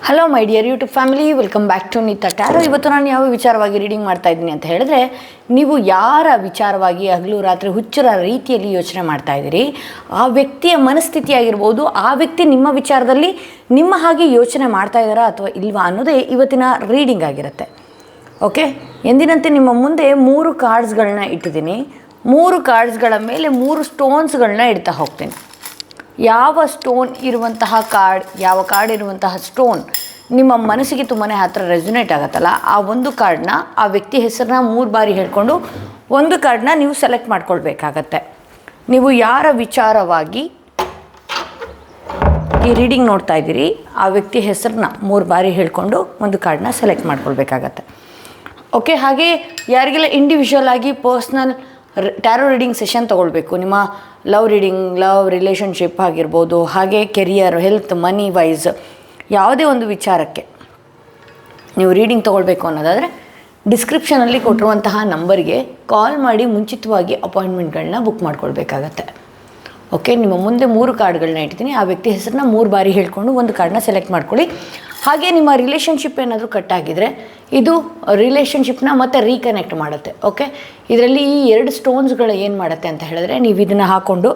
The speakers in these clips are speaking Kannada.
Hello my dear YouTube family, welcome back to Neeta tarot. ಇವತ್ತು ನಾನು ಯಾವ ವಿಚಾರವಾಗಿ ರೀಡಿಂಗ್ ಮಾಡ್ತಾ ಇದ್ದೀನಿ ಅಂತ ಹೇಳಿದ್ರೆ, ನೀವು ಯಾರ ವಿಚಾರವಾಗಿ ಹಗಲು ರಾತ್ರಿ ಹುಚ್ಚರ ರೀತಿಯಲ್ಲಿ ಯೋಚನೆ ಮಾಡ್ತಾ ಇದ್ದೀರಿ, ಆ ವ್ಯಕ್ತಿಯ ಮನಸ್ಥಿತಿ ಆಗಿರ್ಬೋದು, ಆ ವ್ಯಕ್ತಿ ನಿಮ್ಮ ವಿಚಾರದಲ್ಲಿ ನಿಮ್ಮ ಹಾಗೆ ಯೋಚನೆ ಮಾಡ್ತಾ ಇದ್ದಾರಾ ಅಥವಾ ಇಲ್ವಾ ಅನ್ನೋದೇ ಇವತ್ತಿನ ರೀಡಿಂಗ್ ಆಗಿರುತ್ತೆ. ಓಕೆ, ಎಂದಿನಂತೆ ನಿಮ್ಮ ಮುಂದೆ 3 ಕಾರ್ಡ್ಸ್ಗಳನ್ನ ಇಟ್ಟಿದ್ದೀನಿ. 3 ಕಾರ್ಡ್ಸ್ಗಳ ಮೇಲೆ 3 ಸ್ಟೋನ್ಸ್ಗಳನ್ನ ಇಡ್ತಾ ಹೋಗ್ತೀನಿ. ಯಾವ ಸ್ಟೋನ್ ಇರುವಂತಹ ಕಾರ್ಡ್, ಯಾವ ಕಾರ್ಡ್ ಇರುವಂತಹ ಸ್ಟೋನ್ ನಿಮ್ಮ ಮನಸ್ಸಿಗೆ ತುಂಬಾ ಹತ್ತಿರ ರೆಸೊನೇಟ್ ಆಗುತ್ತಲ್ಲ, ಆ ಒಂದು ಕಾರ್ಡ್ನ, ಆ ವ್ಯಕ್ತಿ ಹೆಸರನ್ನ 3 ಬಾರಿ ಹೇಳ್ಕೊಂಡು ಒಂದು ಕಾರ್ಡ್ನ ನೀವು ಸೆಲೆಕ್ಟ್ ಮಾಡ್ಕೊಳ್ಬೇಕಾಗತ್ತೆ. ನೀವು ಯಾರ ವಿಚಾರವಾಗಿ ಈ ರೀಡಿಂಗ್ ನೋಡ್ತಾ ಇದ್ದೀರಿ, ಆ ವ್ಯಕ್ತಿ ಹೆಸರನ್ನ 3 ಬಾರಿ ಹೇಳ್ಕೊಂಡು ಒಂದು ಕಾರ್ಡ್ನ ಸೆಲೆಕ್ಟ್ ಮಾಡ್ಕೊಳ್ಬೇಕಾಗತ್ತೆ. ಓಕೆ, ಹಾಗೆ ಯಾರಿಗೆಲ್ಲ ಇಂಡಿವಿಜುವಲ್ ಆಗಿ ಪರ್ಸ್ನಲ್ ಟ್ಯಾರೋ ರೀಡಿಂಗ್ ಸೆಷನ್ ತೊಗೊಳ್ಬೇಕು, ನಿಮ್ಮ ಲವ್ ರೀಡಿಂಗ್, ಲವ್ ರಿಲೇಷನ್ಶಿಪ್ ಆಗಿರ್ಬೋದು, ಹಾಗೆ ಕೆರಿಯರ್, ಹೆಲ್ತ್, ಮನಿ ವೈಸ್ ಯಾವುದೇ ಒಂದು ವಿಚಾರಕ್ಕೆ ನೀವು ರೀಡಿಂಗ್ ತೊಗೊಳ್ಬೇಕು ಅನ್ನೋದಾದರೆ ಡಿಸ್ಕ್ರಿಪ್ಷನಲ್ಲಿ ಕೊಟ್ಟಿರುವಂತಹ ನಂಬರ್ಗೆ ಕಾಲ್ ಮಾಡಿ ಮುಂಚಿತವಾಗಿ ಅಪಾಯಿಂಟ್ಮೆಂಟ್ಗಳನ್ನ ಬುಕ್ ಮಾಡ್ಕೊಳ್ಬೇಕಾಗತ್ತೆ. ಓಕೆ, ನಿಮ್ಮ ಮುಂದೆ 3 ಕಾರ್ಡ್ಗಳನ್ನ ಇಡ್ತೀನಿ. ಆ ವ್ಯಕ್ತಿ ಹೆಸರನ್ನ 3 ಬಾರಿ ಹೇಳ್ಕೊಂಡು ಒಂದು ಕಾರ್ಡ್ನ ಸೆಲೆಕ್ಟ್ ಮಾಡ್ಕೊಳ್ಳಿ. ಹಾಗೆ ನಿಮ್ಮ ರಿಲೇಷನ್ಶಿಪ್ ಏನಾದರೂ ಕಟ್ಟಾಗಿದ್ದರೆ ಇದು ರಿಲೇಷನ್ಶಿಪ್ನ ಮತ್ತೆ ರೀಕನೆಕ್ಟ್ ಮಾಡುತ್ತೆ. ಓಕೆ, ಇದರಲ್ಲಿ ಈ 2 ಸ್ಟೋನ್ಸ್ಗಳು ಏನು ಮಾಡುತ್ತೆ ಅಂತ ಹೇಳಿದ್ರೆ, ನೀವು ಇದನ್ನು ಹಾಕ್ಕೊಂಡು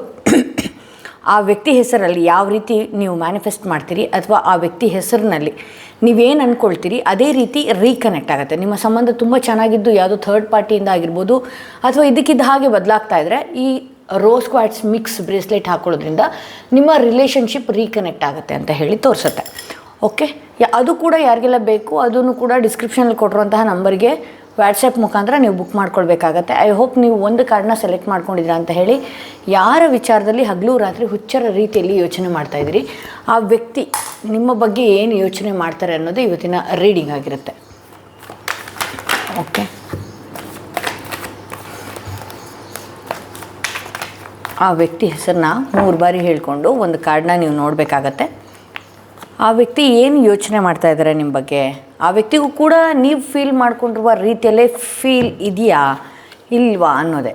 ಆ ವ್ಯಕ್ತಿ ಹೆಸರಲ್ಲಿ ಯಾವ ರೀತಿ ನೀವು ಮ್ಯಾನಿಫೆಸ್ಟ್ ಮಾಡ್ತೀರಿ ಅಥವಾ ಆ ವ್ಯಕ್ತಿ ಹೆಸರಿನಲ್ಲಿ ನೀವೇನು ಅಂದ್ಕೊಳ್ತೀರಿ ಅದೇ ರೀತಿ ರೀಕನೆಕ್ಟ್ ಆಗುತ್ತೆ. ನಿಮ್ಮ ಸಂಬಂಧ ತುಂಬ ಚೆನ್ನಾಗಿದ್ದು ಯಾವುದೋ ಥರ್ಡ್ ಪಾರ್ಟಿಯಿಂದ ಆಗಿರ್ಬೋದು ಅಥವಾ ಇದಕ್ಕಿದ್ದ ಹಾಗೆ ಬದಲಾಗ್ತಾ ಇದ್ದರೆ ಈ ರೋಸ್ ಕ್ವಾರ್ಟ್ಸ್ ಮಿಕ್ಸ್ ಬ್ರೇಸ್ಲೆಟ್ ಹಾಕೊಳ್ಳೋದ್ರಿಂದ ನಿಮ್ಮ ರಿಲೇಷನ್ಶಿಪ್ ರೀಕನೆಕ್ಟ್ ಆಗುತ್ತೆ ಅಂತ ಹೇಳಿ ತೋರಿಸುತ್ತೆ. ಓಕೆ, ಅದು ಕೂಡ ಯಾರಿಗೆಲ್ಲ ಬೇಕು ಅದನ್ನು ಕೂಡ ಡಿಸ್ಕ್ರಿಪ್ಷನಲ್ಲಿ ಕೊಟ್ಟಿರುವಂತಹ ನಂಬರ್ಗೆ ವಾಟ್ಸಪ್ ಮುಖಾಂತರ ನೀವು ಬುಕ್ ಮಾಡ್ಕೊಳ್ಬೇಕಾಗತ್ತೆ. ಐ ಹೋಪ್ ನೀವು ಒಂದು ಕಾರ್ಡ್ನ ಸೆಲೆಕ್ಟ್ ಮಾಡ್ಕೊಂಡಿದ್ದೀರಾ ಅಂತ ಹೇಳಿ. ಯಾರ ವಿಚಾರದಲ್ಲಿ ಹಗಲು ರಾತ್ರಿ ಹುಚ್ಚರ ರೀತಿಯಲ್ಲಿ ಯೋಚನೆ ಮಾಡ್ತಾಯಿದ್ದೀರಿ, ಆ ವ್ಯಕ್ತಿ ನಿಮ್ಮ ಬಗ್ಗೆ ಏನು ಯೋಚನೆ ಮಾಡ್ತಾರೆ ಅನ್ನೋದು ಇವತ್ತಿನ ರೀಡಿಂಗ್ ಆಗಿರುತ್ತೆ. ಓಕೆ, ಆ ವ್ಯಕ್ತಿ ಹೆಸರನ್ನ 3 ಬಾರಿ ಹೇಳಿಕೊಂಡು ಒಂದು ಕಾರ್ಡ್ನ ನೀವು ನೋಡಬೇಕಾಗತ್ತೆ. ಆ ವ್ಯಕ್ತಿ ಏನು ಯೋಚನೆ ಮಾಡ್ತಾ ಇದ್ದಾರೆ ನಿಮ್ಮ ಬಗ್ಗೆ, ಆ ವ್ಯಕ್ತಿಗೂ ಕೂಡ ನೀವು ಫೀಲ್ ಮಾಡ್ಕೊಂಡಿರುವ ರೀತಿಯಲ್ಲೇ ಫೀಲ್ ಇದೆಯಾ ಇಲ್ವಾ ಅನ್ನೋದೇ.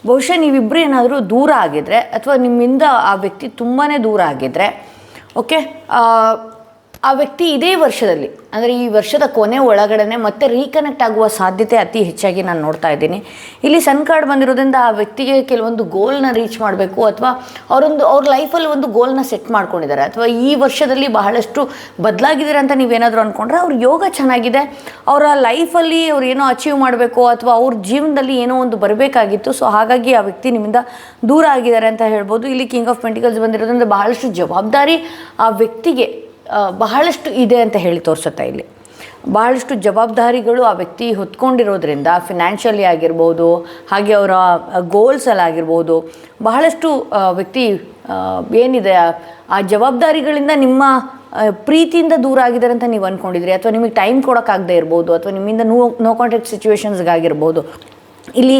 ಬಹುಶಃ ನೀವಿಬ್ಬರು ಏನಾದರೂ ದೂರ ಆಗಿದ್ದರೆ ಅಥವಾ ನಿಮ್ಮಿಂದ ಆ ವ್ಯಕ್ತಿ ತುಂಬಾ ದೂರ ಆಗಿದ್ದರೆ, ಓಕೆ, ಆ ವ್ಯಕ್ತಿ ಇದೇ ವರ್ಷದಲ್ಲಿ ಅಂದರೆ ಈ ವರ್ಷದ ಕೊನೆ ಒಳಗಡೆ ಮತ್ತೆ ರೀಕನೆಕ್ಟ್ ಆಗುವ ಸಾಧ್ಯತೆ ಅತಿ ಹೆಚ್ಚಾಗಿ ನಾನು ನೋಡ್ತಾ ಇದ್ದೀನಿ. ಇಲ್ಲಿ ಸನ್ ಕಾರ್ಡ್ ಬಂದಿರೋದ್ರಿಂದ ಆ ವ್ಯಕ್ತಿಗೆ ಕೆಲವೊಂದು ಗೋಲ್ನ ರೀಚ್ ಮಾಡಬೇಕು ಅಥವಾ ಅವ್ರ ಲೈಫಲ್ಲಿ ಒಂದು ಗೋಲ್ನ ಸೆಟ್ ಮಾಡ್ಕೊಂಡಿದ್ದಾರೆ ಅಥವಾ ಈ ವರ್ಷದಲ್ಲಿ ಬಹಳಷ್ಟು ಬದಲಾಗಿದ್ದಾರೆ ಅಂತ ನೀವೇನಾದರೂ ಅಂದ್ಕೊಂಡ್ರೆ ಅವ್ರ ಯೋಗ ಚೆನ್ನಾಗಿದೆ. ಅವರ ಲೈಫಲ್ಲಿ ಅವ್ರು ಏನೋ ಅಚೀವ್ ಮಾಡಬೇಕು ಅಥವಾ ಅವ್ರ ಜೀವನದಲ್ಲಿ ಏನೋ ಒಂದು ಬರಬೇಕಾಗಿತ್ತು. ಸೊ ಹಾಗಾಗಿ ಆ ವ್ಯಕ್ತಿ ನಿಮ್ಮಿಂದ ದೂರ ಆಗಿದ್ದಾರೆ ಅಂತ ಹೇಳ್ಬೋದು. ಇಲ್ಲಿ ಕಿಂಗ್ ಆಫ್ ಪೆಂಟಿಕಲ್ಸ್ ಬಂದಿರೋದ್ರಿಂದ ಬಹಳಷ್ಟು ಜವಾಬ್ದಾರಿ ಆ ವ್ಯಕ್ತಿಗೆ ಬಹಳಷ್ಟು ಇದೆ ಅಂತ ಹೇಳಿ ತೋರಿಸುತ್ತೆ. ಇಲ್ಲಿ ಬಹಳಷ್ಟು ಜವಾಬ್ದಾರಿಗಳು ಆ ವ್ಯಕ್ತಿ ಹೊತ್ಕೊಂಡಿರೋದ್ರಿಂದ ಫಿನಾನ್ಷಿಯಲಿ ಆಗಿರ್ಬೋದು, ಹಾಗೆ ಅವರ ಗೋಲ್ಸಲ್ಲಿ ಆಗಿರ್ಬೋದು, ಬಹಳಷ್ಟು ವ್ಯಕ್ತಿ ಏನಿದೆ ಆ ಜವಾಬ್ದಾರಿಗಳಿಂದ ನಿಮ್ಮ ಪ್ರೀತಿಯಿಂದ ದೂರ ಆಗಿದ್ದಾರೆ ಅಂತ ನೀವು ಅಂದ್ಕೊಂಡಿದ್ರಿ ಅಥವಾ ನಿಮಗೆ ಟೈಮ್ ಕೊಡೋಕ್ಕಾಗದೇ ಇರ್ಬೋದು ಅಥವಾ ನಿಮ್ಮಿಂದ ನೋ ಕಾಂಟ್ಯಾಕ್ಟ್ ಸಿಚುವೇಶನ್ಸ್ಗಾಗಿರ್ಬೋದು. ಇಲ್ಲಿ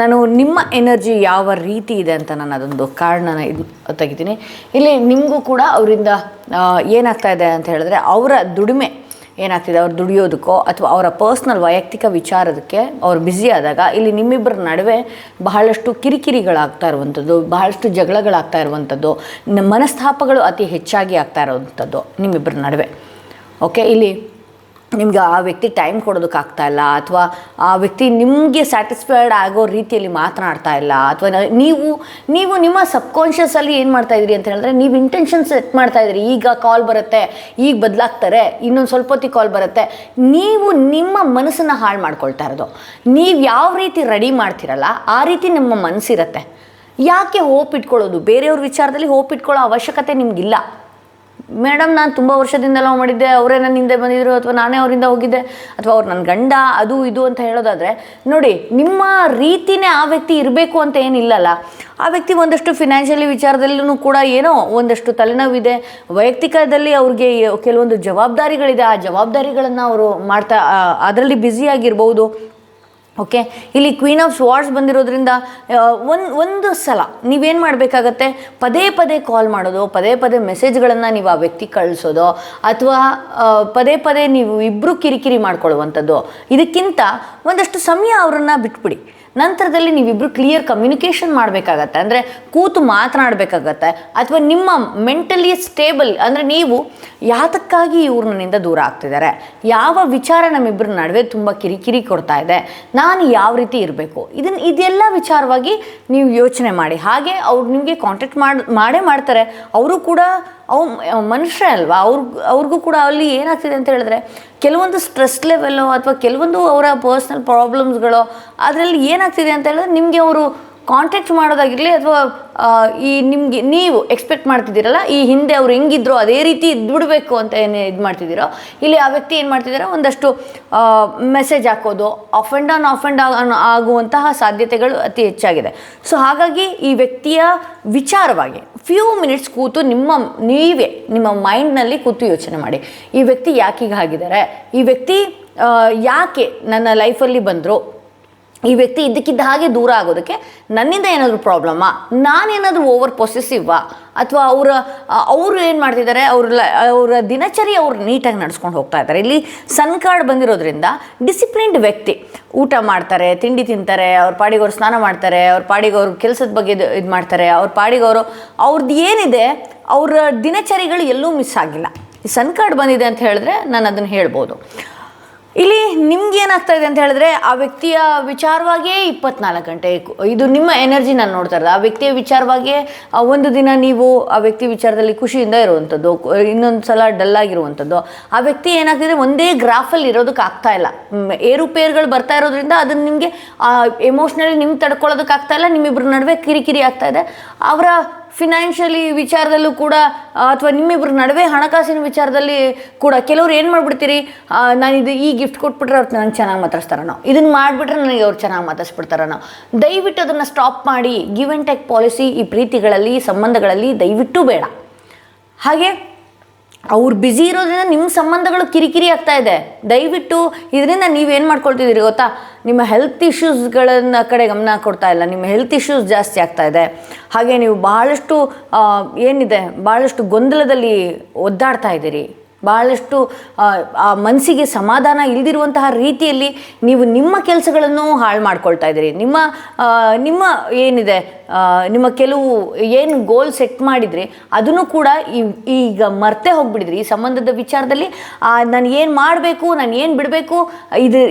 ನಾನು ನಿಮ್ಮ ಎನರ್ಜಿ ಯಾವ ರೀತಿ ಇದೆ ಅಂತ ನಾನು ಅದೊಂದು ಕಾರ್ಡ್ನ ತೆಗಿತೀನಿ. ಇಲ್ಲಿ ನಿಮಗೂ ಕೂಡ ಅವರಿಂದ ಏನಾಗ್ತಾ ಇದೆ ಅಂತ ಹೇಳಿದ್ರೆ, ಅವರ ದುಡಿಮೆ ಏನಾಗ್ತಿದೆ, ಅವ್ರು ದುಡಿಯೋದಕ್ಕೋ ಅಥವಾ ಅವರ ಪರ್ಸ್ನಲ್ ವೈಯಕ್ತಿಕ ವಿಚಾರದಕ್ಕೆ ಅವ್ರು ಬ್ಯುಸಿ ಆದಾಗ ಇಲ್ಲಿ ನಿಮ್ಮಿಬ್ಬರ ನಡುವೆ ಬಹಳಷ್ಟು ಕಿರಿಕಿರಿಗಳಾಗ್ತಾ ಇರುವಂಥದ್ದು, ಬಹಳಷ್ಟು ಜಗಳಗಳಾಗ್ತಾ ಇರುವಂಥದ್ದು, ಮನಸ್ತಾಪಗಳು ಅತಿ ಹೆಚ್ಚಾಗಿ ಆಗ್ತಾ ಇರುವಂಥದ್ದು ನಿಮ್ಮಿಬ್ಬರ ನಡುವೆ. ಓಕೆ, ಇಲ್ಲಿ ನಿಮ್ಗೆ ಆ ವ್ಯಕ್ತಿ ಟೈಮ್ ಕೊಡೋದಕ್ಕಾಗ್ತಾ ಇಲ್ಲ ಅಥವಾ ಆ ವ್ಯಕ್ತಿ ನಿಮಗೆ ಸ್ಯಾಟಿಸ್ಫೈಡ್ ಆಗೋ ರೀತಿಯಲ್ಲಿ ಮಾತನಾಡ್ತಾ ಇಲ್ಲ ಅಥವಾ ನೀವು ನಿಮ್ಮ ಸಬ್ಕಾನ್ಷಿಯಸಲ್ಲಿ ಏನು ಮಾಡ್ತಾಯಿದ್ರಿ ಅಂತ ಹೇಳಿದ್ರೆ, ನೀವು ಇಂಟೆನ್ಷನ್ ಸೆಟ್ ಮಾಡ್ತಾಯಿದ್ರಿ. ಈಗ ಕಾಲ್ ಬರುತ್ತೆ, ಈಗ ಬದಲಾಗ್ತಾರೆ, ಇನ್ನೊಂದು ಸ್ವಲ್ಪ ಹೊತ್ತಿಗೆ ಕಾಲ್ ಬರುತ್ತೆ. ನೀವು ನಿಮ್ಮ ಮನಸ್ಸನ್ನು ಹಾಳು ಮಾಡ್ಕೊಳ್ತಾ ಇರೋದು. ನೀವು ಯಾವ ರೀತಿ ರೆಡಿ ಮಾಡ್ತೀರಲ್ಲ ಆ ರೀತಿ ನಿಮ್ಮ ಮನಸ್ಸಿರುತ್ತೆ. ಯಾಕೆ ಹೋಪ್ ಇಟ್ಕೊಳ್ಳೋದು? ಬೇರೆಯವ್ರ ವಿಚಾರದಲ್ಲಿ ಹೋಪ್ ಇಟ್ಕೊಳ್ಳೋ ಅವಶ್ಯಕತೆ ನಿಮಗಿಲ್ಲ. ಮೇಡಮ್, ನಾನು ತುಂಬ ವರ್ಷದಿಂದ ಲವ್ ಮಾಡಿದ್ದೆ, ಅವರೇ ನನ್ನ ಹಿಂದೆ ಬಂದಿದ್ದರು ಅಥವಾ ನಾನೇ ಅವರಿಂದ ಹೋಗಿದ್ದೆ ಅಥವಾ ಅವ್ರು ನನ್ನ ಗಂಡ, ಅದು ಇದು ಅಂತ ಹೇಳೋದಾದರೆ ನೋಡಿ, ನಿಮ್ಮ ರೀತಿಯೇ ಆ ವ್ಯಕ್ತಿ ಇರಬೇಕು ಅಂತ ಏನಿಲ್ಲಲ್ಲ. ಆ ವ್ಯಕ್ತಿ ಒಂದಷ್ಟು ಫಿನಾನ್ಷಿಯಲಿ ವಿಚಾರದಲ್ಲೂ ಕೂಡ ಏನೋ ಒಂದಷ್ಟು ತಲೆನೋವಿದೆ, ವೈಯಕ್ತಿಕದಲ್ಲಿ ಅವ್ರಿಗೆ ಕೆಲವೊಂದು ಜವಾಬ್ದಾರಿಗಳಿದೆ. ಆ ಜವಾಬ್ದಾರಿಗಳನ್ನು ಅವರು ಮಾಡ್ತಾ ಅದರಲ್ಲಿ ಬ್ಯುಸಿಯಾಗಿರ್ಬೋದು. ಓಕೆ, ಇಲ್ಲಿ ಕ್ವೀನ್ ಆಫ್ ಸ್ವಾರ್ಡ್ಸ್ ಬಂದಿರೋದ್ರಿಂದ ಒಂದು ಸಲ ನೀವೇನು ಮಾಡಬೇಕಾಗತ್ತೆ, ಪದೇ ಪದೇ ಕಾಲ್ ಮಾಡೋದು, ಪದೇ ಪದೇ ಮೆಸೇಜ್ಗಳನ್ನು ನೀವು ಆ ವ್ಯಕ್ತಿ ಕಳಿಸೋದು ಅಥವಾ ಪದೇ ಪದೇ ನೀವು ಇಬ್ಬರು ಕಿರಿಕಿರಿ ಮಾಡ್ಕೊಳ್ಳುವಂಥದ್ದು. ಇದಕ್ಕಿಂತ ಒಂದಷ್ಟು ಸಮಯ ಅವರನ್ನು ಬಿಟ್ಬಿಡಿ. ನಂತರದಲ್ಲಿ ನೀವಿಬ್ಬರು ಕ್ಲಿಯರ್ ಕಮ್ಯುನಿಕೇಷನ್ ಮಾಡಬೇಕಾಗತ್ತೆ, ಅಂದರೆ ಕೂತು ಮಾತನಾಡಬೇಕಾಗತ್ತೆ. ಅಥವಾ ನಿಮ್ಮ ಮೆಂಟಲಿ ಸ್ಟೇಬಲ್, ಅಂದರೆ ನೀವು ಯಾತಕ್ಕಾಗಿ ಇವ್ರು ನನ್ನಿಂದ ದೂರ ಆಗ್ತಿದ್ದಾರೆ, ಯಾವ ವಿಚಾರ ನಮ್ಮಿಬ್ಬರ ನಡುವೆ ತುಂಬ ಕಿರಿಕಿರಿ ಕೊಡ್ತಾ ಇದೆ, ನಾನು ಯಾವ ರೀತಿ ಇರಬೇಕು, ಇದೆಲ್ಲ ವಿಚಾರವಾಗಿ ನೀವು ಯೋಚನೆ ಮಾಡಿ. ಹಾಗೆ ಅವ್ರು ನಿಮಗೆ ಕಾಂಟ್ಯಾಕ್ಟ್ ಮಾಡೇ ಮಾಡ್ತಾರೆ. ಅವರು ಕೂಡ ಮನುಷ್ಯ ಅಲ್ವಾ, ಅವ್ರಿಗೂ ಕೂಡ ಅಲ್ಲಿ ಏನಾಗ್ತಿದೆ ಅಂತ ಹೇಳಿದ್ರೆ ಕೆಲವೊಂದು ಸ್ಟ್ರೆಸ್ ಲೆವೆಲ್ಲೋ ಅಥವಾ ಕೆಲವೊಂದು ಅವರ ಪರ್ಸ್ನಲ್ ಪ್ರಾಬ್ಲಮ್ಸ್ಗಳೋ ಅದರಲ್ಲಿ ಏನಾಗ್ತಿದೆ ಅಂತ ಹೇಳಿದ್ರೆ ನಿಮಗೆ ಅವರು ಕಾಂಟ್ಯಾಕ್ಟ್ ಮಾಡೋದಾಗಿರಲಿ ಅಥವಾ ನಿಮಗೆ ನೀವು ಎಕ್ಸ್ಪೆಕ್ಟ್ ಮಾಡ್ತಿದ್ದೀರಲ್ಲ ಈ ಹಿಂದೆ ಅವ್ರು ಹೆಂಗಿದ್ರು ಅದೇ ರೀತಿ ಇದ್ಬಿಡ್ಬೇಕು ಅಂತ ಏನು ಇದು ಮಾಡ್ತಿದ್ದೀರೋ, ಇಲ್ಲಿ ಆ ವ್ಯಕ್ತಿ ಏನು ಮಾಡ್ತಿದ್ದೀರೋ ಒಂದಷ್ಟು ಮೆಸೇಜ್ ಹಾಕೋದು, ಆಫ್ ಆ್ಯಂಡ್ ಆಗುವಂತಹ ಸಾಧ್ಯತೆಗಳು ಅತಿ ಹೆಚ್ಚಾಗಿದೆ. ಸೊ ಹಾಗಾಗಿ ಈ ವ್ಯಕ್ತಿಯ ವಿಚಾರವಾಗಿ ಫ್ಯೂ ಮಿನಿಟ್ಸ್ ಕೂತು ನೀವೇ ನಿಮ್ಮ ಮೈಂಡ್ನಲ್ಲಿ ಕೂತು ಯೋಚನೆ ಮಾಡಿ. ಈ ವ್ಯಕ್ತಿ ಯಾಕೀಗ ಆಗಿದ್ದಾರೆ, ಈ ವ್ಯಕ್ತಿ ಯಾಕೆ ನನ್ನ ಲೈಫಲ್ಲಿ ಬಂದರು, ಈ ವ್ಯಕ್ತಿ ಇದ್ದಕ್ಕಿದ್ದ ಹಾಗೆ ದೂರ ಆಗೋದಕ್ಕೆ ನನ್ನಿಂದ ಏನಾದರೂ ಪ್ರಾಬ್ಲಮ್ಮಾ, ನಾನೇನಾದರೂ ಓವರ್ ಪೊಸೆಸಿವ್ವಾ, ಅಥವಾ ಅವರು ಏನು ಮಾಡ್ತಿದ್ದಾರೆ, ಅವರ ದಿನಚರಿ ಅವ್ರು ನೀಟಾಗಿ ನಡ್ಸ್ಕೊಂಡು ಹೋಗ್ತಾ ಇದ್ದಾರೆ. ಇಲ್ಲಿ ಸನ್ ಕಾರ್ಡ್ ಬಂದಿರೋದ್ರಿಂದ ಡಿಸಿಪ್ಲಿನ್ಡ್ ವ್ಯಕ್ತಿ, ಊಟ ಮಾಡ್ತಾರೆ, ತಿಂಡಿ ತಿಂತಾರೆ, ಅವ್ರ ಪಾಡಿಗವ್ರು ಸ್ನಾನ ಮಾಡ್ತಾರೆ, ಅವ್ರ ಪಾಡಿಗವ್ರು ಕೆಲಸದ ಬಗ್ಗೆ ಇದು ಮಾಡ್ತಾರೆ, ಅವ್ರ ಪಾಡಿಗವರು ಅವ್ರದ್ದು ಏನಿದೆ ಅವರ ದಿನಚರಿಗಳು ಎಲ್ಲೂ ಮಿಸ್ ಆಗಿಲ್ಲ. ಈ ಸನ್ ಕಾರ್ಡ್ ಬಂದಿದೆ ಅಂತ ಹೇಳಿದ್ರೆ ನಾನು ಅದನ್ನು ಹೇಳ್ಬೋದು. ಇಲ್ಲಿ ನಿಮ್ಗೆ ಏನಾಗ್ತಾ ಇದೆ ಅಂತ ಹೇಳಿದ್ರೆ ಆ ವ್ಯಕ್ತಿಯ ವಿಚಾರವಾಗಿಯೇ 24 ಗಂಟೆ ಇದು ನಿಮ್ಮ ಎನರ್ಜಿ ನಾನು ನೋಡ್ತಾ ಇರೋದು. ಆ ವ್ಯಕ್ತಿಯ ವಿಚಾರವಾಗಿಯೇ ಒಂದು ದಿನ ನೀವು ಆ ವ್ಯಕ್ತಿ ವಿಚಾರದಲ್ಲಿ ಖುಷಿಯಿಂದ ಇರುವಂಥದ್ದು, ಇನ್ನೊಂದು ಸಲ ಡಲ್ ಆಗಿರುವಂಥದ್ದು. ಆ ವ್ಯಕ್ತಿ ಏನಾಗ್ತಿದೆ ಒಂದೇ ಗ್ರಾಫಲ್ಲಿ ಇರೋದಕ್ಕೆ ಆಗ್ತಾ ಇಲ್ಲ, ಏರುಪೇರುಗಳು ಬರ್ತಾ ಇರೋದ್ರಿಂದ ಅದನ್ನು ನಿಮಗೆ ಎಮೋಷ್ನಲಿ ನಿಮ್ಗೆ ತಡ್ಕೊಳ್ಳೋದಕ್ಕೆ ಆಗ್ತಾ ಇಲ್ಲ, ನಿಮ್ಮಿಬ್ಬರ ನಡುವೆ ಕಿರಿಕಿರಿ ಆಗ್ತಾ ಇದೆ. ಅವರ ಫಿನಾನ್ಷಿಯಲಿ ವಿಚಾರದಲ್ಲೂ ಕೂಡ ಅಥವಾ ನಿಮ್ಮಿಬ್ಬರ ನಡುವೆ ಹಣಕಾಸಿನ ವಿಚಾರದಲ್ಲಿ ಕೂಡ ಕೆಲವ್ರು ಏನು ಮಾಡಿಬಿಡ್ತೀರಿ, ನಾನು ಈ ಗಿಫ್ಟ್ ಕೊಟ್ಬಿಟ್ರೆ ಅವ್ರು ನನಗೆ ಚೆನ್ನಾಗಿ ಮಾತಾಡ್ಸ್ತಾರನೋ, ಇದನ್ನು ಮಾಡಿಬಿಟ್ರೆ ನನಗೆ ಅವ್ರು ಚೆನ್ನಾಗಿ ಮಾತಾಡ್ಸ್ಬಿಡ್ತಾರನೋ. ದಯವಿಟ್ಟು ಅದನ್ನು ಸ್ಟಾಪ್ ಮಾಡಿ. ಗಿವ್ ಆ್ಯಂಡ್ ಟೇಕ್ ಪಾಲಿಸಿ ಈ ಪ್ರೀತಿಗಳಲ್ಲಿ ಸಂಬಂಧಗಳಲ್ಲಿ ದಯವಿಟ್ಟು ಬೇಡ. ಹಾಗೆ ಅವ್ರು ಬ್ಯುಸಿ ಇರೋದ್ರಿಂದ ನಿಮ್ಮ ಸಂಬಂಧಗಳು ಕಿರಿಕಿರಿ ಆಗ್ತಾ ಇದೆ. ದಯವಿಟ್ಟು ಇದರಿಂದ ನೀವೇನು ಮಾಡ್ಕೊಳ್ತಿದ್ದೀರಿ ಗೊತ್ತಾ, ನಿಮ್ಮ ಹೆಲ್ತ್ ಇಶ್ಯೂಸ್ಗಳನ್ನ ಕಡೆ ಗಮನ ಕೊಡ್ತಾ ಇಲ್ಲ, ನಿಮ್ಮ ಹೆಲ್ತ್ ಇಶ್ಯೂಸ್ ಜಾಸ್ತಿ ಆಗ್ತಾ ಇದೆ. ಹಾಗೆ ನೀವು ಭಾಳಷ್ಟು ಗೊಂದಲದಲ್ಲಿ ಒದ್ದಾಡ್ತಾ ಇದ್ದೀರಿ, ಭಾಳಷ್ಟು ಆ ಮನಸ್ಸಿಗೆ ಸಮಾಧಾನ ಇಲ್ದಿರುವಂತಹ ರೀತಿಯಲ್ಲಿ ನೀವು ನಿಮ್ಮ ಕೆಲಸಗಳನ್ನು ಹಾಳು ಮಾಡ್ಕೊಳ್ತಾ ಇದ್ದೀರಿ. ನಿಮ್ಮ ಏನಿದೆ ನಿಮ್ಮ ಕೆಲವು ಏನು ಗೋಲ್ ಸೆಟ್ ಮಾಡಿದ್ರಿ ಅದನ್ನು ಕೂಡ ಈಗ ಮರ್ತೆ ಹೋಗ್ಬಿಟ್ಟಿದ್ರಿ. ಈ ಸಂಬಂಧದ ವಿಚಾರದಲ್ಲಿ ನಾನು ಏನು ಮಾಡಬೇಕು, ನಾನು ಏನು ಬಿಡಬೇಕು,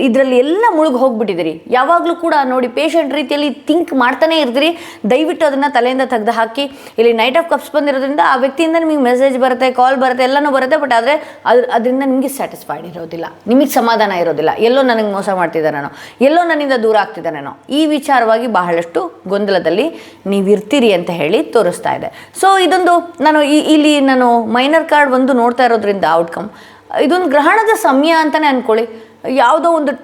ಇದರಲ್ಲಿ ಎಲ್ಲ ಮುಳುಗಿ ಹೋಗ್ಬಿಟ್ಟಿದ್ದೀರಿ. ಯಾವಾಗಲೂ ಕೂಡ ನೋಡಿ ಪೇಷಂಟ್ ರೀತಿಯಲ್ಲಿ ಥಿಂಕ್ ಮಾಡ್ತಾನೆ ಇರ್ತೀರಿ. ದಯವಿಟ್ಟು ಅದನ್ನು ತಲೆಯಿಂದ ತೆಗೆದು ಹಾಕಿ. ಇಲ್ಲಿ ನೈಟ್ ಆಫ್ ಕಪ್ಸ್ ಬಂದಿರೋದ್ರಿಂದ ಆ ವ್ಯಕ್ತಿಯಿಂದ ನಿಮಗೆ ಮೆಸೇಜ್ ಬರುತ್ತೆ, ಕಾಲ್ ಬರುತ್ತೆ, ಎಲ್ಲನೂ ಬರುತ್ತೆ. ಬಟ್ ಆದರೆ ಅದರಿಂದ ನಿಮಗೆ ಸ್ಯಾಟಿಸ್ಫೈಡ್ ಇರೋದಿಲ್ಲ, ನಿಮಗೆ ಸಮಾಧಾನ ಇರೋದಿಲ್ಲ. ಎಲ್ಲೋ ನನಗೆ ಮೋಸ ಮಾಡ್ತಿದ್ದಾನೇನೋ, ಎಲ್ಲೋ ನನ್ನಿಂದ ದೂರ ಆಗ್ತಿದ್ದಾನೇನೋ, ಈ ವಿಚಾರವಾಗಿ ಬಹಳಷ್ಟು ಗೊಂದಲದಲ್ಲಿ ನೀವಿರ್ತೀರಿ ಅಂತ ಹೇಳಿ ತೋರಿಸ್ತಾ ಇದೆ. ಸೊ ಇದೊಂದು ಇಲ್ಲಿ ನಾನು ಮೈನರ್ ಕಾರ್ಡ್ ಒಂದು ನೋಡ್ತಾ ಇರೋದ್ರಿಂದ ಔಟ್ಕಮ್ ಇದೊಂದು ಗ್ರಹಣದ ಸಮಯ ಅಂತಲೇ ಅಂದ್ಕೊಳ್ಳಿ. ಯಾವುದೋ ಒಂದು